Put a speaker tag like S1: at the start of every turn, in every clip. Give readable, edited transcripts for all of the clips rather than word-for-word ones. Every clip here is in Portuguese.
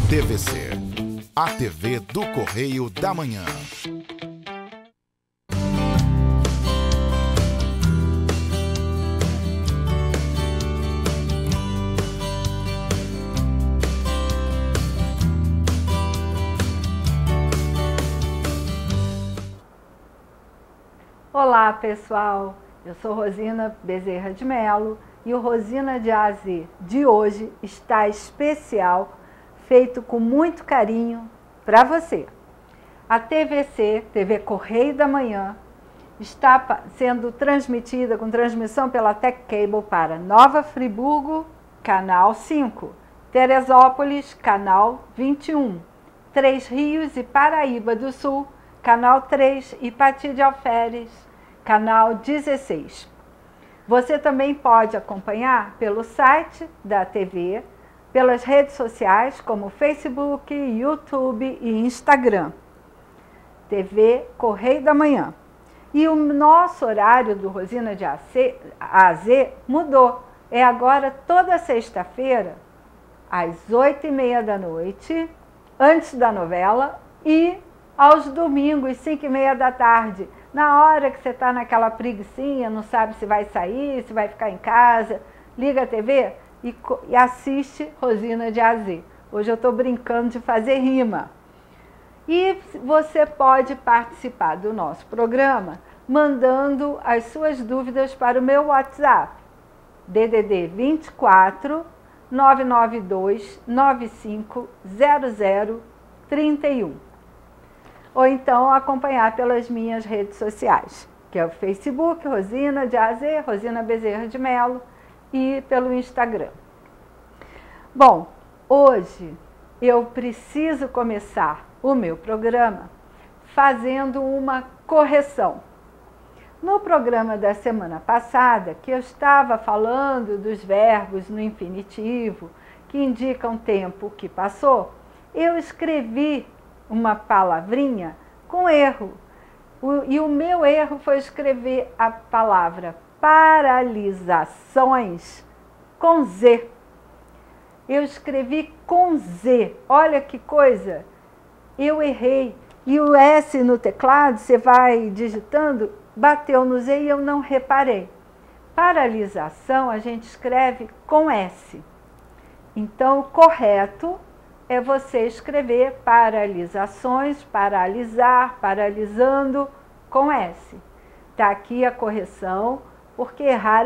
S1: TVC, a TV do Correio da Manhã.
S2: Olá pessoal, eu sou Rosina Bezerra de Mello e o Rosina de A a Z de hoje está especial, feito com muito carinho para você. A TVC, TV Correio da Manhã, está sendo transmitida com transmissão pela Tech Cable para Nova Friburgo, canal 5, Teresópolis, canal 21, Três Rios e Paraíba do Sul, canal 3 e Pati de Alferes, canal 16. Você também pode acompanhar pelo site da TV, pelas redes sociais como Facebook, YouTube e Instagram. TV Correio da Manhã. E o nosso horário do Rosina de A a Z mudou. É agora toda sexta-feira, às 8h30 da noite, antes da novela, e aos domingos, 5h30 da tarde, na hora que você está naquela preguicinha, não sabe se vai sair, se vai ficar em casa, liga a TV e assiste Rosina de A a Z. Hoje eu estou brincando de fazer rima. E você pode participar do nosso programa mandando as suas dúvidas para o meu WhatsApp, DDD 24 992 95 0031. Ou então acompanhar pelas minhas redes sociais, que é o Facebook, Rosina de A a Z, Rosina Bezerra de Mello, e pelo Instagram. Bom, hoje eu preciso começar o meu programa fazendo uma correção. No programa da semana passada, que eu estava falando dos verbos no infinitivo, que indicam tempo que passou, eu escrevi uma palavrinha com erro. E o meu erro foi escrever a palavra paralisações com Z. Eu escrevi com Z. Olha que coisa! Eu errei. E o S no teclado, você vai digitando, bateu no Z e eu não reparei. Paralisação a gente escreve com S. Então, o correto é você escrever paralisações, paralisar, paralisando, com S. Está aqui a correção, porque errar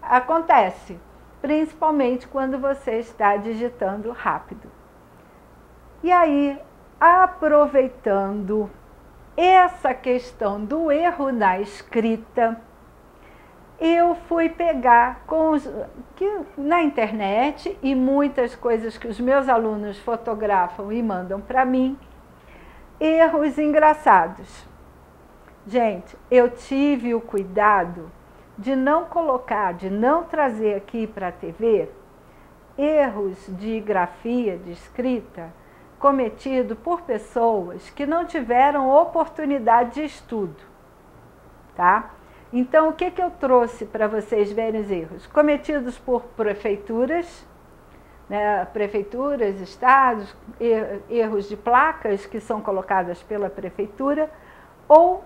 S2: acontece, principalmente quando você está digitando rápido. E aí, aproveitando essa questão do erro na escrita, eu fui pegar na internet e muitas coisas que os meus alunos fotografam e mandam para mim, erros engraçados. Gente, eu tive o cuidado de não colocar, de não trazer aqui para a TV erros de grafia, de escrita, cometido por pessoas que não tiveram oportunidade de estudo, tá? Então, o que eu trouxe para vocês verem os erros? Cometidos por prefeituras, né, prefeituras, estados, erros de placas que são colocadas pela prefeitura ou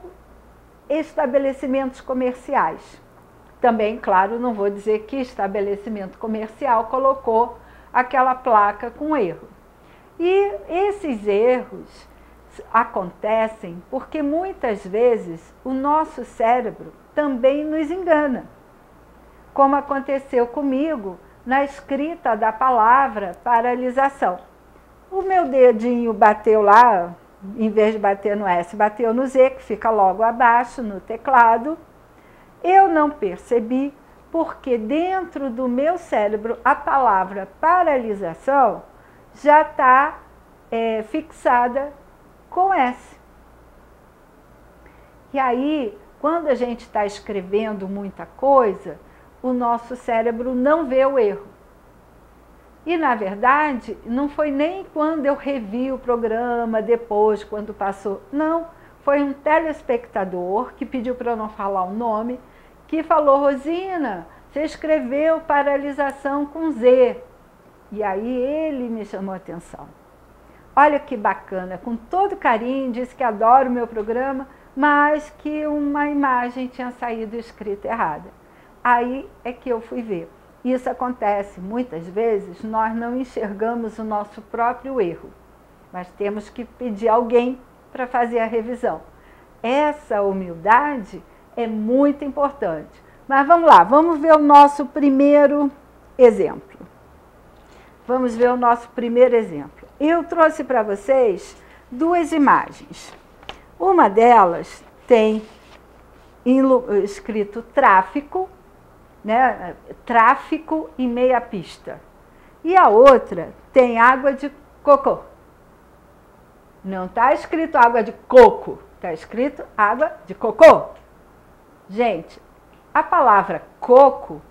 S2: estabelecimentos comerciais. Também, claro, não vou dizer que estabelecimento comercial colocou aquela placa com erro. E esses erros acontecem porque muitas vezes o nosso cérebro também nos engana, como aconteceu comigo na escrita da palavra paralisação. O meu dedinho bateu lá, em vez de bater no S, bateu no Z, que fica logo abaixo no teclado. Eu não percebi, porque dentro do meu cérebro a palavra paralisação já está fixada com S. E aí, quando a gente está escrevendo muita coisa, o nosso cérebro não vê o erro. E, na verdade, não foi nem quando eu revi o programa, depois, quando passou. Não, foi um telespectador que pediu para eu não falar o nome, que falou: Rosina, você escreveu paralisação com Z. E aí ele me chamou a atenção. Olha que bacana, com todo carinho, disse que adora o meu programa, mas que uma imagem tinha saído escrita errada. Aí é que eu fui ver. Isso acontece muitas vezes, nós não enxergamos o nosso próprio erro, mas temos que pedir alguém para fazer a revisão. Essa humildade é muito importante. Mas vamos lá, vamos ver o nosso primeiro exemplo. Vamos ver o nosso primeiro exemplo. Eu trouxe para vocês duas imagens. Uma delas tem escrito tráfico, né? Tráfico em meia pista. E a outra tem água de cocô. Não está escrito água de coco, está escrito água de cocô. Gente, a palavra coco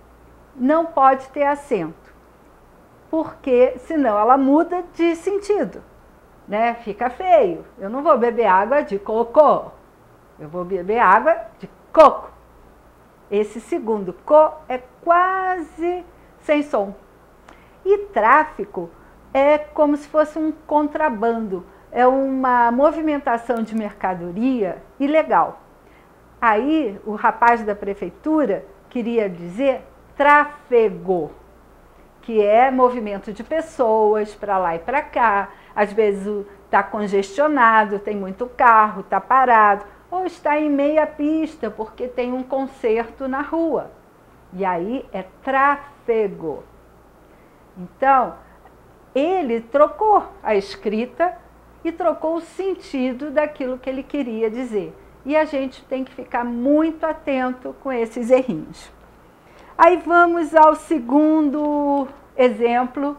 S2: não pode ter acento, porque senão ela muda de sentido, né? Fica feio. Eu não vou beber água de cocô, eu vou beber água de coco. Esse segundo co é quase sem som. E tráfico é como se fosse um contrabando, é uma movimentação de mercadoria ilegal. Aí o rapaz da prefeitura queria dizer tráfego, que é movimento de pessoas para lá e para cá. Às vezes está congestionado, tem muito carro, está parado, ou está em meia pista porque tem um concerto na rua. E aí é tráfego. Então, ele trocou a escrita e trocou o sentido daquilo que ele queria dizer. E a gente tem que ficar muito atento com esses errinhos. Aí vamos ao segundo exemplo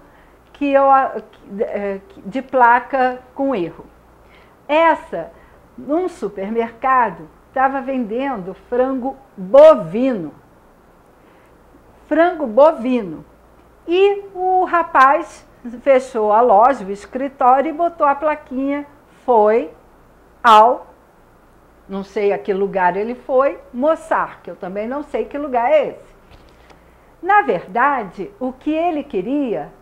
S2: de placa com erro. Essa, num supermercado, estava vendendo frango bovino. Frango bovino. E o rapaz fechou a loja, o escritório, e botou a plaquinha, foi ao, não sei a que lugar ele foi, moçar, que eu também não sei que lugar é esse. Na verdade, o que ele queria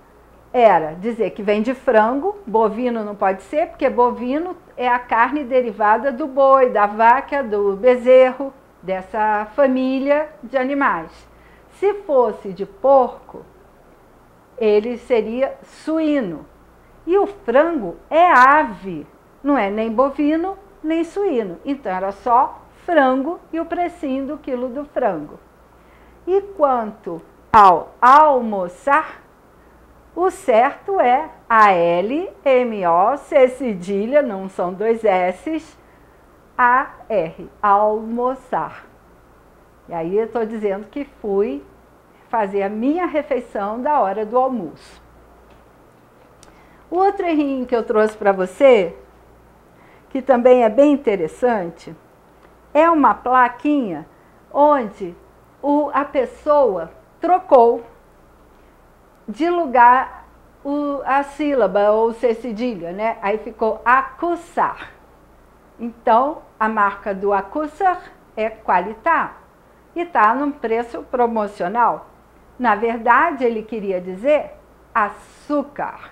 S2: era dizer que vem de frango, bovino não pode ser, porque bovino é a carne derivada do boi, da vaca, do bezerro, dessa família de animais. Se fosse de porco, ele seria suíno. E o frango é ave, não é nem bovino, nem suíno. Então era só frango e o precinho do quilo do frango. E quanto ao almoçar, o certo é A-L-M-O-C cedilha, não são dois S's, A-R, almoçar. E aí eu estou dizendo que fui fazer a minha refeição da hora do almoço. O outro errinho que eu trouxe para você, que também é bem interessante, é uma plaquinha onde a pessoa trocou de lugar a sílaba ou C cedilha, né? Aí ficou acusar. Então, a marca do acusar é Qualitá e está num preço promocional. Na verdade, ele queria dizer açúcar.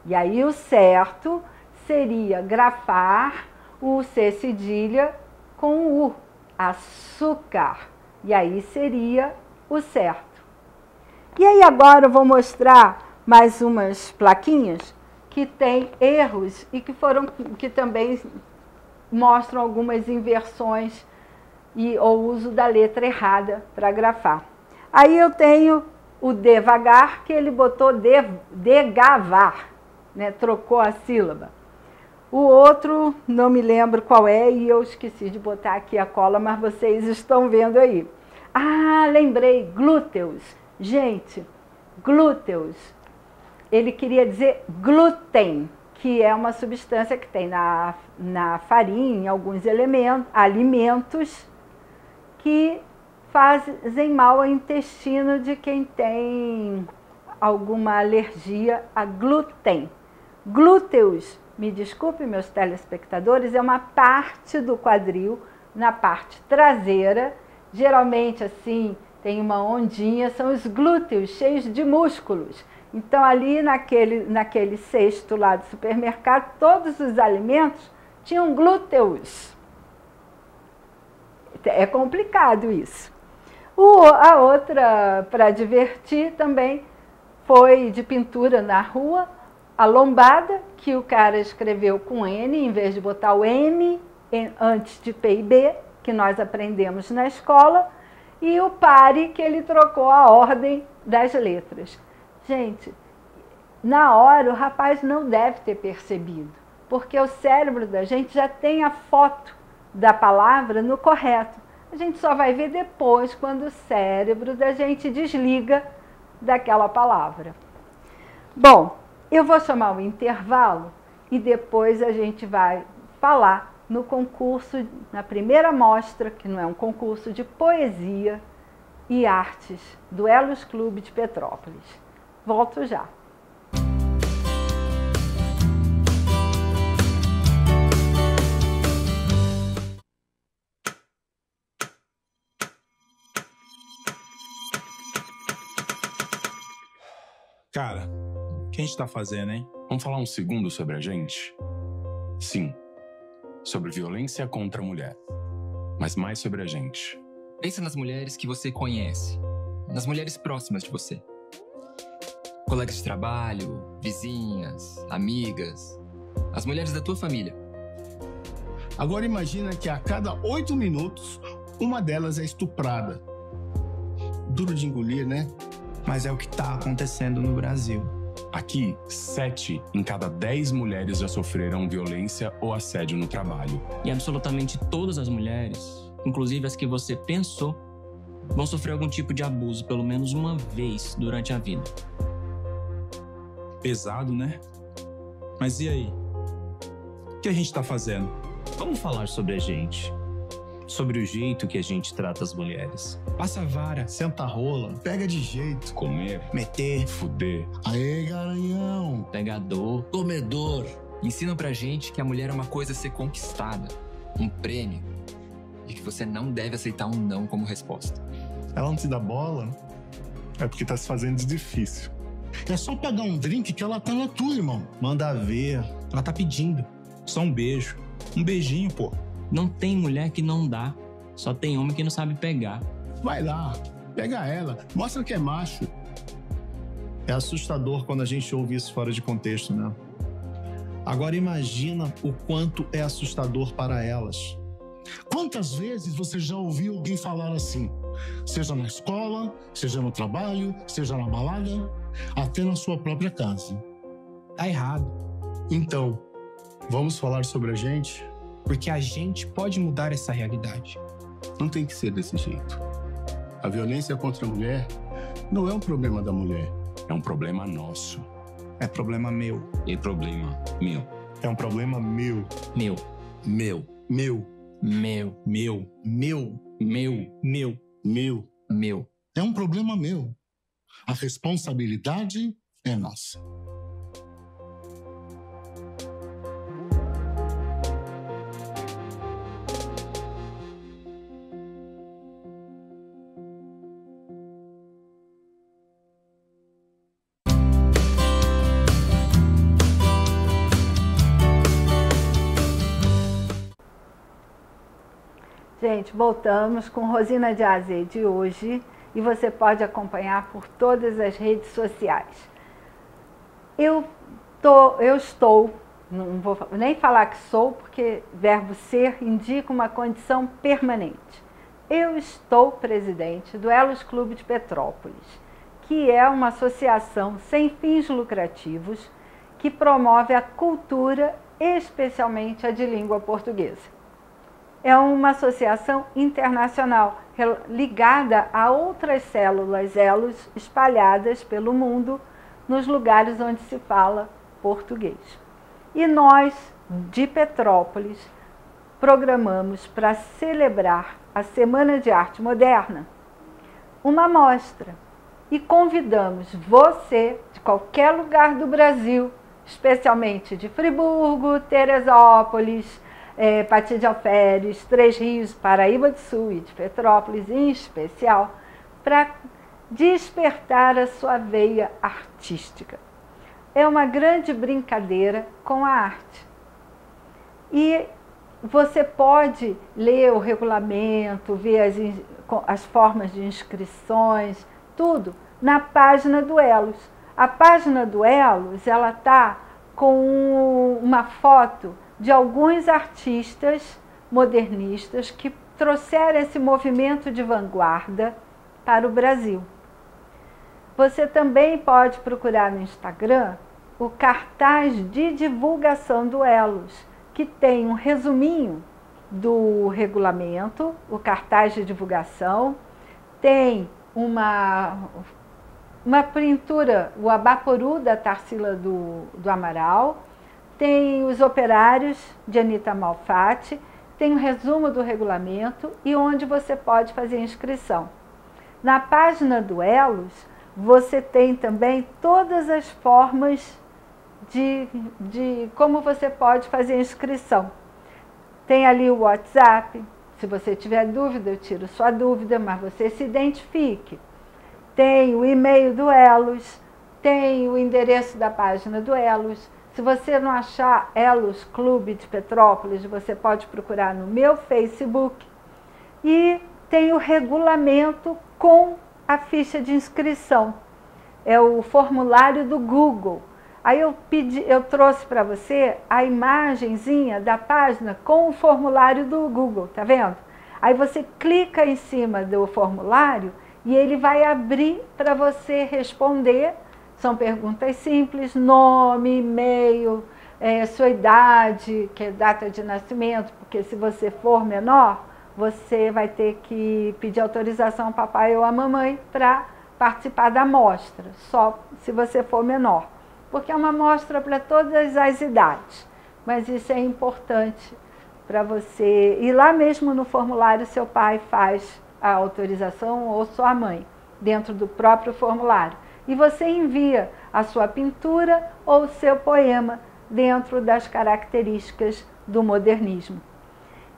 S2: E aí o certo seria grafar o C cedilha com o U, açúcar. E aí seria o certo. E aí agora eu vou mostrar mais umas plaquinhas que têm erros e que também mostram algumas inversões ou uso da letra errada para grafar. Aí eu tenho o devagar, que ele botou degavar, né? Trocou a sílaba. O outro, não me lembro qual é, e eu esqueci de botar aqui a cola, mas vocês estão vendo aí. Ah, lembrei, glúteos. Gente, glúteos, ele queria dizer glúten, que é uma substância que tem na farinha, em alguns alimentos, que fazem mal ao intestino de quem tem alguma alergia a glúten. Glúteos, me desculpe meus telespectadores, é uma parte do quadril, na parte traseira, geralmente assim, tem uma ondinha, são os glúteos cheios de músculos. Então ali naquele cesto lá do supermercado, todos os alimentos tinham glúteos. É complicado isso. A outra, para divertir também, foi de pintura na rua, a lombada, que o cara escreveu com N, em vez de botar o M antes de P e B, que nós aprendemos na escola, e o pare, que ele trocou a ordem das letras. Gente, na hora o rapaz não deve ter percebido, porque o cérebro da gente já tem a foto da palavra no correto. A gente só vai ver depois, quando o cérebro da gente desliga daquela palavra. Bom, eu vou chamar o intervalo e depois a gente vai falar no concurso, na primeira mostra, que não é um concurso, de poesia e artes do Elos Clube de Petrópolis. Volto já.
S3: Cara, o que a gente tá fazendo, hein?
S4: Vamos falar um segundo sobre a gente? Sim, sobre violência contra a mulher, mas mais sobre a gente.
S5: Pensa nas mulheres que você conhece, nas mulheres próximas de você. Colegas de trabalho, vizinhas, amigas, as mulheres da tua família.
S6: Agora imagina que a cada 8 minutos, uma delas é estuprada. Duro de engolir, né?
S3: Mas é o que tá acontecendo no Brasil.
S4: Aqui, 7 em cada 10 mulheres já sofreram violência ou assédio no trabalho.
S7: E absolutamente todas as mulheres, inclusive as que você pensou, vão sofrer algum tipo de abuso pelo menos uma vez durante a vida.
S3: Pesado, né? Mas e aí? O que a gente tá fazendo?
S8: Vamos falar sobre a gente. Sobre o jeito que a gente trata as mulheres.
S3: Passa a vara.
S6: Senta a rola, pega de jeito.
S4: Comer,
S3: Meter.
S4: fuder.
S6: Aê, garanhão.
S7: Pegador.
S6: Comedor.
S5: Ensinam pra gente que a mulher é uma coisa a ser conquistada, um prêmio, e que você não deve aceitar um não como resposta.
S6: Ela não te dá bola, é porque tá se fazendo de difícil. É só pagar um drink que ela tá na tua, irmão.
S3: Manda ver. Ela tá pedindo. Só um beijo. Um beijinho, pô.
S7: Não tem mulher que não dá, só tem homem que não sabe pegar.
S6: Vai lá, pega ela, mostra que é macho.
S8: É assustador quando a gente ouve isso fora de contexto, né? Agora imagina o quanto é assustador para elas.
S6: Quantas vezes você já ouviu alguém falar assim? Seja na escola, seja no trabalho, seja na balada, até na sua própria casa.
S3: Tá errado.
S6: Então, vamos falar sobre a gente?
S3: Porque a gente pode mudar essa realidade.
S6: Não tem que ser desse jeito. A violência contra a mulher não é um problema da mulher.
S4: É um problema nosso.
S3: É problema meu.
S4: É problema meu.
S6: É um problema meu.
S7: Meu,
S6: Meu. Meu.
S7: meu,
S3: Meu.
S6: Meu.
S7: meu,
S3: Meu.
S6: Meu.
S5: Meu.
S6: É um problema meu. A responsabilidade é nossa.
S2: Gente, voltamos com Rosina de AZ de hoje e você pode acompanhar por todas as redes sociais. Eu estou, não vou nem falar que sou, porque verbo ser indica uma condição permanente. Eu estou presidente do Elos Clube de Petrópolis, que é uma associação sem fins lucrativos que promove a cultura, especialmente a de língua portuguesa. É uma associação internacional ligada a outras células, elos espalhadas pelo mundo nos lugares onde se fala português. E nós, de Petrópolis, programamos para celebrar a Semana de Arte Moderna uma mostra e convidamos você de qualquer lugar do Brasil, especialmente de Friburgo, Teresópolis, Pati de Alferes, Três Rios, Paraíba do Sul e de Petrópolis em especial, para despertar a sua veia artística. É uma grande brincadeira com a arte. E você pode ler o regulamento, ver as formas de inscrições, tudo na página do Elos. A página do Elos, ela está com uma foto de alguns artistas modernistas que trouxeram esse movimento de vanguarda para o Brasil. Você também pode procurar no Instagram o cartaz de divulgação do Elos, que tem um resuminho do regulamento, o cartaz de divulgação, tem uma pintura, o Abaporu da Tarsila do Amaral, tem os operários de Anita Malfatti, tem um resumo do regulamento e onde você pode fazer inscrição. Na página do Elos, você tem também todas as formas de como você pode fazer inscrição. Tem ali o WhatsApp, se você tiver dúvida, eu tiro sua dúvida, mas você se identifique. Tem o e-mail do Elos, tem o endereço da página do Elos. Se você não achar Elos Clube de Petrópolis, você pode procurar no meu Facebook. E tem o regulamento com a ficha de inscrição. É o formulário do Google. Aí eu trouxe para você a imagenzinha da página com o formulário do Google, tá vendo? Aí você clica em cima do formulário e ele vai abrir para você responder. São perguntas simples, nome, e-mail, sua idade, que é data de nascimento, porque se você for menor, você vai ter que pedir autorização ao papai ou à mamãe para participar da amostra, só se você for menor. Porque é uma amostra para todas as idades, mas isso é importante para você. E lá mesmo no formulário seu pai faz a autorização ou sua mãe, dentro do próprio formulário. E você envia a sua pintura ou o seu poema dentro das características do modernismo.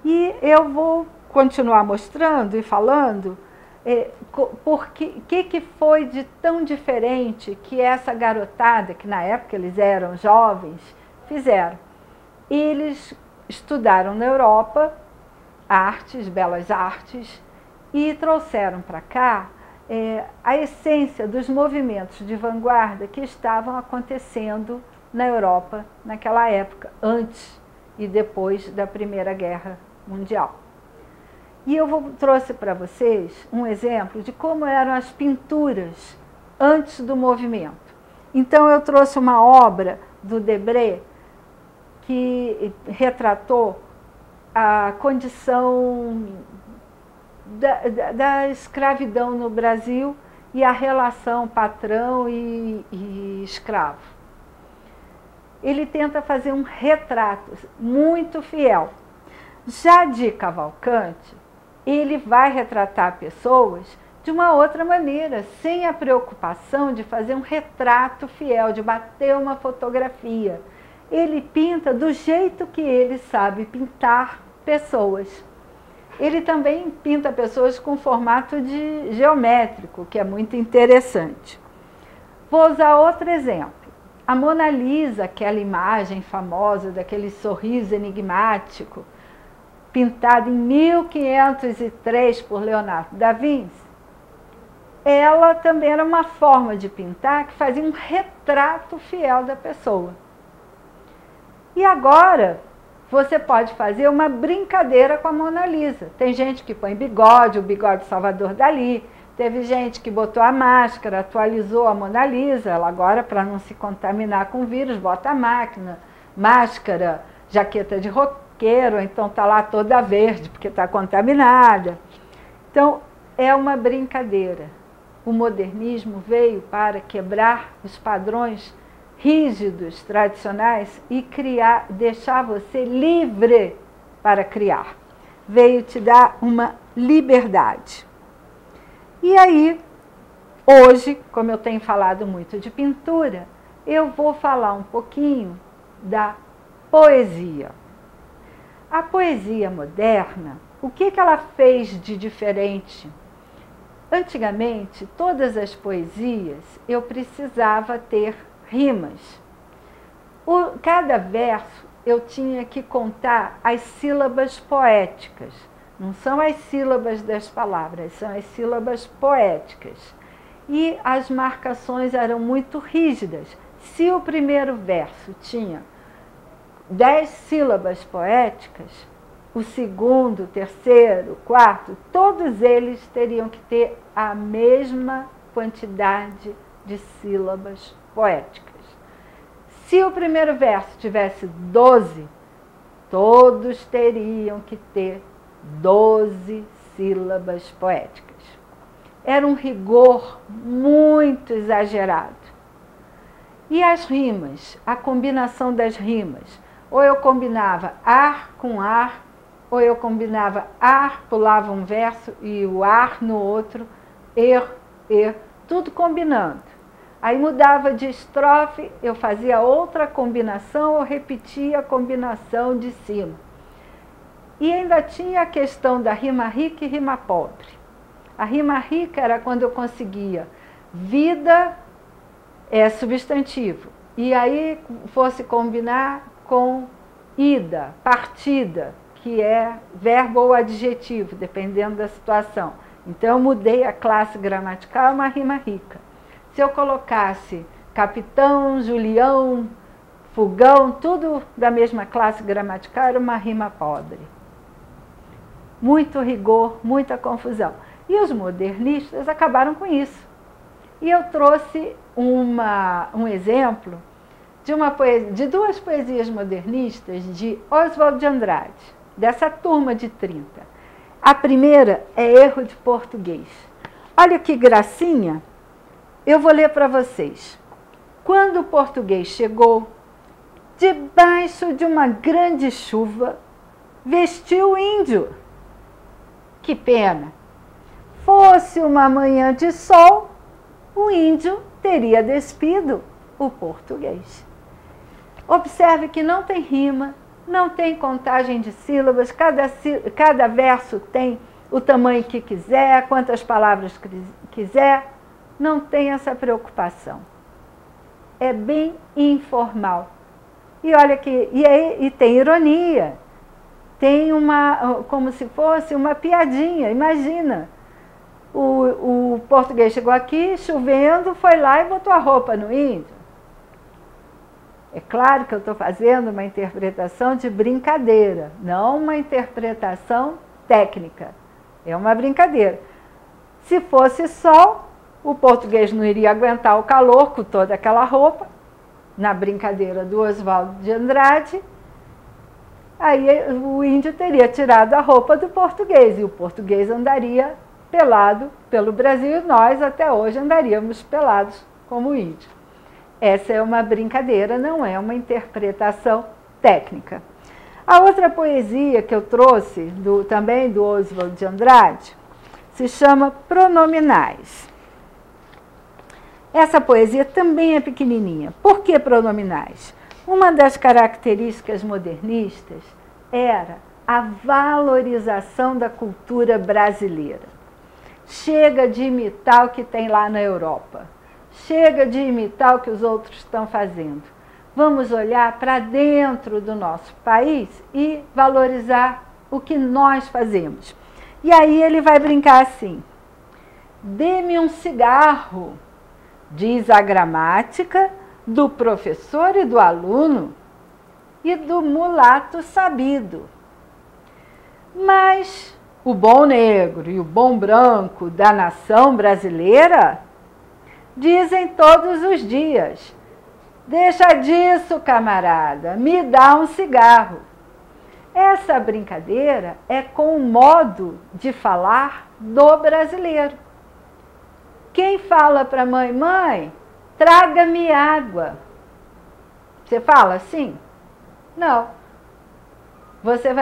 S2: E eu vou continuar mostrando e falando que foi de tão diferente que essa garotada, que na época eles eram jovens, fizeram. Eles estudaram na Europa artes, belas artes, e trouxeram para cá a essência dos movimentos de vanguarda que estavam acontecendo na Europa naquela época, antes e depois da Primeira Guerra Mundial. E eu trouxe para vocês um exemplo de como eram as pinturas antes do movimento. Então eu trouxe uma obra do Debré que retratou a condição da escravidão no Brasil e a relação patrão e escravo. Ele tenta fazer um retrato muito fiel. Já de Cavalcante, ele vai retratar pessoas de uma outra maneira, sem a preocupação de fazer um retrato fiel, de bater uma fotografia. Ele pinta do jeito que ele sabe pintar pessoas. Ele também pinta pessoas com formato geométrico, que é muito interessante. Vou usar outro exemplo. A Mona Lisa, aquela imagem famosa daquele sorriso enigmático, pintado em 1503 por Leonardo da Vinci, ela também era uma forma de pintar que fazia um retrato fiel da pessoa. E agora você pode fazer uma brincadeira com a Mona Lisa. Tem gente que põe bigode, o bigode Salvador Dalí. Teve gente que botou a máscara, atualizou a Mona Lisa. Ela agora, para não se contaminar com vírus, bota a máscara, jaqueta de roqueiro, então está lá toda verde, porque está contaminada. Então, é uma brincadeira. O modernismo veio para quebrar os padrões rígidos, tradicionais, e deixar você livre para criar. Veio te dar uma liberdade. E aí, hoje, como eu tenho falado muito de pintura, eu vou falar um pouquinho da poesia. A poesia moderna, o que ela fez de diferente? Antigamente, todas as poesias eu precisava ter rimas. Cada verso eu tinha que contar as sílabas poéticas. Não são as sílabas das palavras, são as sílabas poéticas. E as marcações eram muito rígidas. Se o primeiro verso tinha 10 sílabas poéticas, o segundo, o terceiro, o quarto, todos eles teriam que ter a mesma quantidade de sílabas poéticas. Se o primeiro verso tivesse 12, todos teriam que ter 12 sílabas poéticas. Era um rigor muito exagerado. E as rimas, a combinação das rimas, ou eu combinava ar com ar, ou eu combinava ar, pulava um verso e o ar no outro, tudo combinando. Aí mudava de estrofe, eu fazia outra combinação ou repetia a combinação de cima. E ainda tinha a questão da rima rica e rima pobre. A rima rica era quando eu conseguia vida é substantivo, e aí fosse combinar com ida, partida, que é verbo ou adjetivo, dependendo da situação. Então eu mudei a classe gramatical a uma rima rica. Se eu colocasse capitão, Julião, fogão, tudo da mesma classe gramatical, era uma rima pobre. Muito rigor, muita confusão. E os modernistas acabaram com isso. E eu trouxe um exemplo de duas poesias modernistas de Oswald de Andrade, dessa turma de 30. A primeira é Erro de Português. Olha que gracinha. Eu vou ler para vocês. Quando o português chegou, debaixo de uma grande chuva, vestiu o índio. Que pena! Fosse uma manhã de sol, o índio teria despido o português. Observe que não tem rima, não tem contagem de sílabas, cada verso tem o tamanho que quiser, quantas palavras quiser, não tem essa preocupação. É bem informal. E olha que e tem ironia, tem como se fosse uma piadinha, imagina. O português chegou aqui, chovendo, foi lá e botou a roupa no índio. É claro que eu estou fazendo uma interpretação de brincadeira, não uma interpretação técnica. É uma brincadeira. Se fosse sol, o português não iria aguentar o calor com toda aquela roupa, na brincadeira do Oswald de Andrade. Aí o índio teria tirado a roupa do português e o português andaria pelado pelo Brasil e nós até hoje andaríamos pelados como índio. Essa é uma brincadeira, não é uma interpretação técnica. A outra poesia que eu trouxe, também do Oswald de Andrade, se chama Pronominais. Essa poesia também é pequenininha. Por que pronominais? Uma das características modernistas era a valorização da cultura brasileira. Chega de imitar o que tem lá na Europa. Chega de imitar o que os outros estão fazendo. Vamos olhar para dentro do nosso país e valorizar o que nós fazemos. E aí ele vai brincar assim: dê-me um cigarro, diz a gramática do professor e do aluno e do mulato sabido. Mas o bom negro e o bom branco da nação brasileira dizem todos os dias: deixa disso, camarada, me dá um cigarro. Essa brincadeira é com o modo de falar do brasileiro. Quem fala para a mãe: mãe, traga-me água. Você fala assim? Não. Você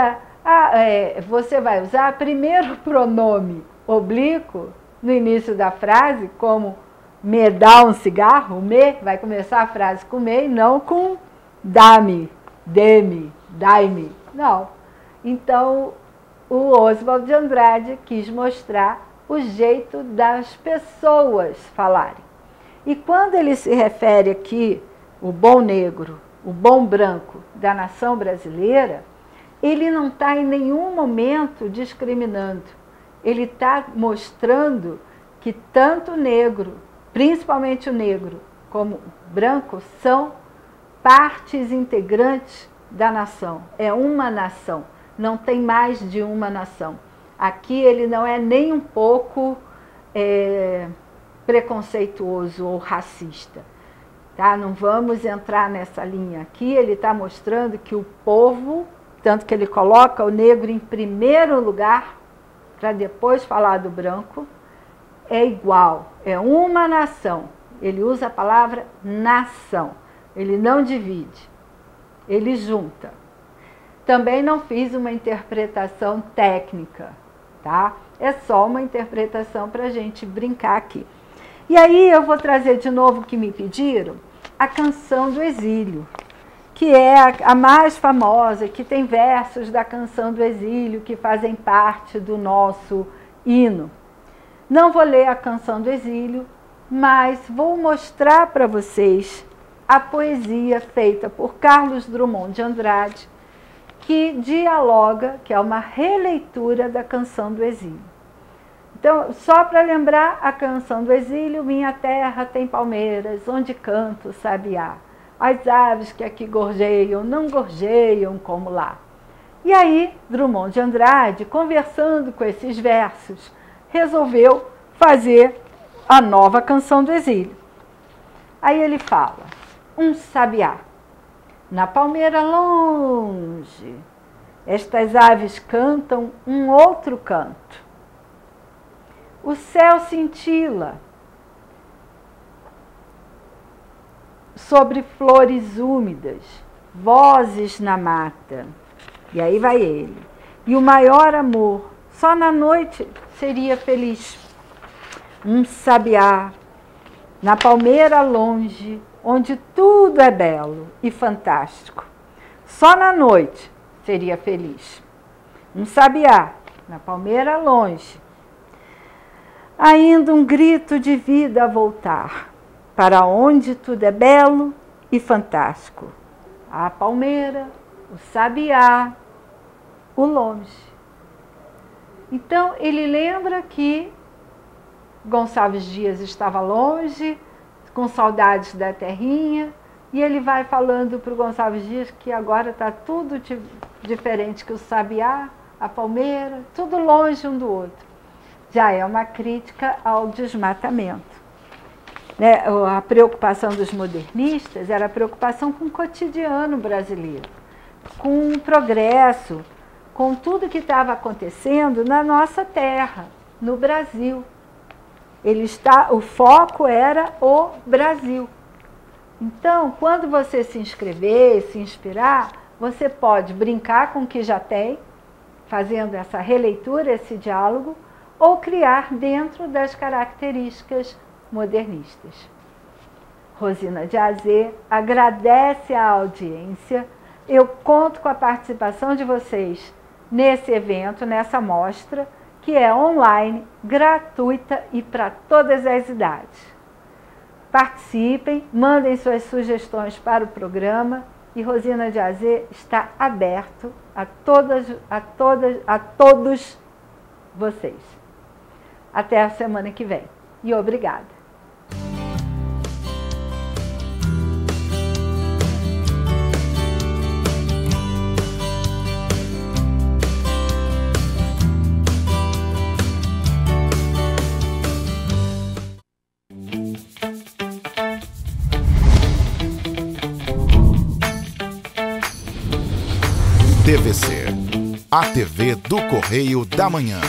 S2: vai usar primeiro o pronome oblíquo no início da frase, como me dá um cigarro. Me vai começar a frase com me e não com dá-me, dê-me, dai-me. Não. Então, o Oswald de Andrade quis mostrar o jeito das pessoas falarem. E quando ele se refere aqui, o bom negro, o bom branco da nação brasileira, ele não está em nenhum momento discriminando. Ele está mostrando que tanto o negro, principalmente o negro, como o branco, são partes integrantes da nação. É uma nação, não tem mais de uma nação. Aqui ele não é nem um pouco preconceituoso ou racista. Tá? Não vamos entrar nessa linha aqui. Ele está mostrando que o povo, tanto que ele coloca o negro em primeiro lugar, para depois falar do branco, é igual, é uma nação. Ele usa a palavra nação. Ele não divide, ele junta. Também não fiz uma interpretação técnica, tá? É só uma interpretação para a gente brincar aqui. E aí eu vou trazer de novo o que me pediram, a Canção do Exílio, que é a mais famosa, que tem versos da Canção do Exílio que fazem parte do nosso hino. Não vou ler a Canção do Exílio, mas vou mostrar para vocês a poesia feita por Carlos Drummond de Andrade, que dialoga, que é uma releitura da Canção do Exílio. Então, só para lembrar a Canção do Exílio, minha terra tem palmeiras, onde canto o sabiá. As aves que aqui gorjeiam, não gorjeiam como lá. E aí, Drummond de Andrade, conversando com esses versos, resolveu fazer a nova Canção do Exílio. Aí ele fala, um sabiá, na palmeira longe, estas aves cantam um outro canto. O céu cintila sobre flores úmidas, vozes na mata. E aí vai ele. E o maior amor, só na noite seria feliz. Um sabiá, na palmeira longe, onde tudo é belo e fantástico. Só na noite seria feliz. Um sabiá, na palmeira longe, ainda um grito de vida a voltar, para onde tudo é belo e fantástico. A palmeira, o sabiá, o longe. Então, ele lembra que Gonçalves Dias estava longe, com saudades da terrinha, e ele vai falando para o Gonçalves Dias que agora está tudo diferente, que o sabiá, a palmeira, tudo longe um do outro. Já é uma crítica ao desmatamento. Né? A preocupação dos modernistas era a preocupação com o cotidiano brasileiro, com o progresso, com tudo que estava acontecendo na nossa terra, no Brasil. O foco era o Brasil. Então, quando você se inscrever, se inspirar, você pode brincar com o que já tem, fazendo essa releitura, esse diálogo, ou criar dentro das características modernistas. Rosina de Azê agradece a audiência. Eu conto com a participação de vocês nesse evento, nessa mostra, que é online, gratuita e para todas as idades. Participem, mandem suas sugestões para o programa e Rosina de Azê está aberto a todos vocês. Até a semana que vem. E obrigada.
S1: TVC, a TV do Correio da Manhã.